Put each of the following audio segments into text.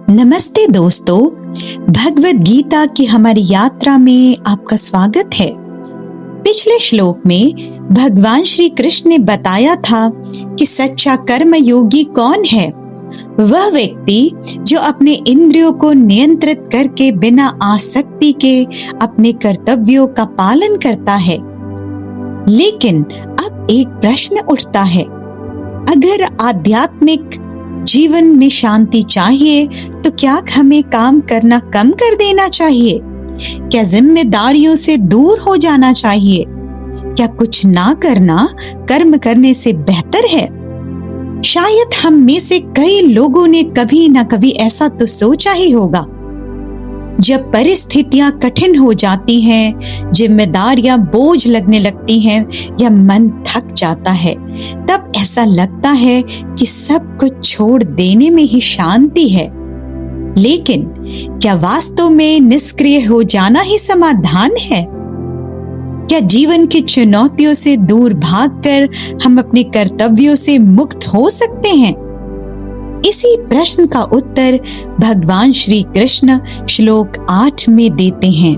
नमस्ते दोस्तों, भगवत गीता की हमारी यात्रा में आपका स्वागत है। पिछले श्लोक में भगवान श्री कृष्ण ने बताया था कि सच्चा कर्म योगी कौन है। वह व्यक्ति जो अपने इंद्रियों को नियंत्रित करके बिना आसक्ति के अपने कर्तव्यों का पालन करता है। लेकिन अब एक प्रश्न उठता है, अगर आध्यात्मिक जीवन में शांति चाहिए तो क्या हमें काम करना कम कर देना चाहिए? क्या जिम्मेदारियों से दूर हो जाना चाहिए? क्या कुछ ना करना कर्म करने से बेहतर है? शायद हम में से कई लोगों ने कभी ना कभी ऐसा तो सोचा ही होगा। जब परिस्थितियां कठिन हो जाती हैं, जिम्मेदारियां बोझ लगने लगती हैं या मन थक जाता है, तब ऐसा लगता है कि सब कुछ छोड़ देने में ही शांति है। लेकिन क्या वास्तव में निष्क्रिय हो जाना ही समाधान है? क्या जीवन की चुनौतियों से दूर भागकर हम अपने कर्तव्यों से मुक्त हो सकते हैं? इसी प्रश्न का उत्तर भगवान श्री कृष्ण श्लोक 8 में देते हैं।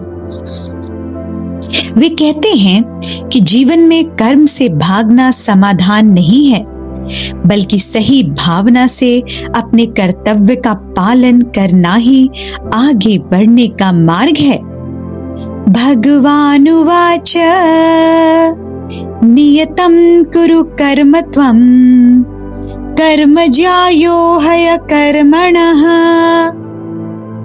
वे कहते हैं कि जीवन में कर्म से भागना समाधान नहीं है, बल्कि सही भावना से अपने कर्तव्य का पालन करना ही आगे बढ़ने का मार्ग है। भगवानुवाच नियतं कुरु कर्म त्वं कर्म ज्यायो हय कर्मणः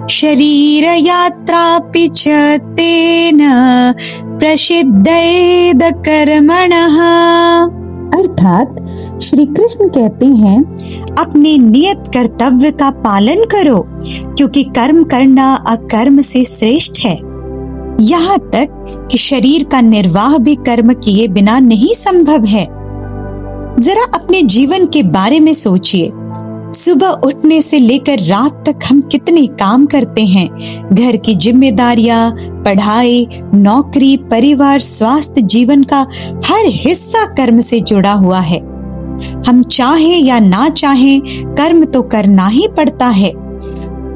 शरीर यात्रापि च तेन प्रसिद्धेद कर्मणः। अर्थात श्री कृष्ण कहते हैं, अपने नियत कर्तव्य का पालन करो, क्योंकि कर्म करना अकर्म से श्रेष्ठ है। यहाँ तक कि शरीर का निर्वाह भी कर्म किए बिना नहीं संभव है। जरा अपने जीवन के बारे में सोचिए। सुबह उठने से लेकर रात तक हम कितने काम करते हैं। घर की जिम्मेदारियां, पढ़ाई, नौकरी, परिवार, स्वास्थ्य, जीवन का हर हिस्सा कर्म से जुड़ा हुआ है। हम चाहे या ना चाहे कर्म तो करना ही पड़ता है।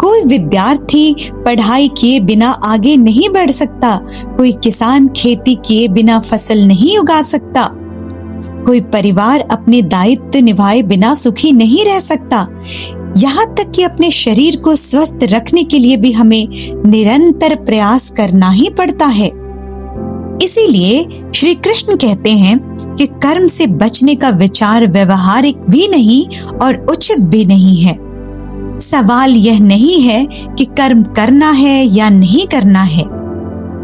कोई विद्यार्थी पढ़ाई किए बिना आगे नहीं बढ़ सकता। कोई किसान खेती किए बिना फसल नहीं उगा सकता। कोई परिवार अपने दायित्व निभाए बिना सुखी नहीं रह सकता। यहाँ तक कि अपने शरीर को स्वस्थ रखने के लिए भी हमें निरंतर प्रयास करना ही पड़ता है। इसीलिए श्री कृष्ण कहते हैं कि कर्म से बचने का विचार व्यवहारिक भी नहीं और उचित भी नहीं है। सवाल यह नहीं है कि कर्म करना है या नहीं करना है।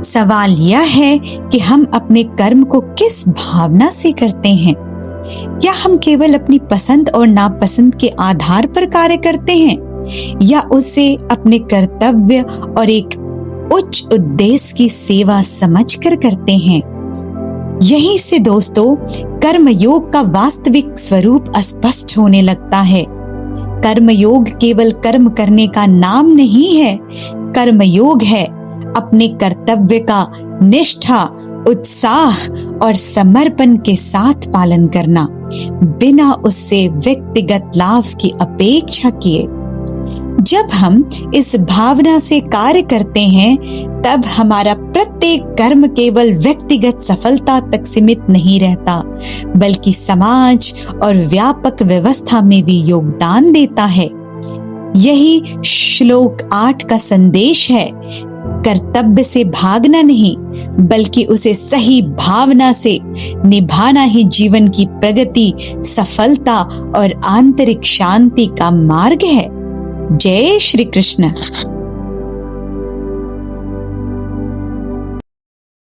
सवाल यह है कि हम अपने कर्म को किस भावना से करते हैं। क्या हम केवल अपनी पसंद और नापसंद के आधार पर कार्य करते हैं, या उसे अपने कर्तव्य और एक उच्च उद्देश्य की सेवा समझकर करते हैं? यहीं से दोस्तों कर्म योग का वास्तविक स्वरूप स्पष्ट होने लगता है। कर्म योग केवल कर्म करने का नाम नहीं है। कर्म योग है अपने कर्तव्य का निष्ठा, उत्साह और समर्पण के साथ पालन करना, बिना उससे व्यक्तिगत लाभ की अपेक्षा किए। जब हम इस भावना से कार्य करते हैं, तब हमारा प्रत्येक कर्म केवल व्यक्तिगत सफलता तक सीमित नहीं रहता, बल्कि समाज और व्यापक व्यवस्था में भी योगदान देता है। यही श्लोक 8 का संदेश है। कर्तव्य से भागना नहीं, बल्कि उसे सही भावना से निभाना ही जीवन की प्रगति, सफलता और आंतरिक शांति का मार्ग है। जय श्री कृष्ण।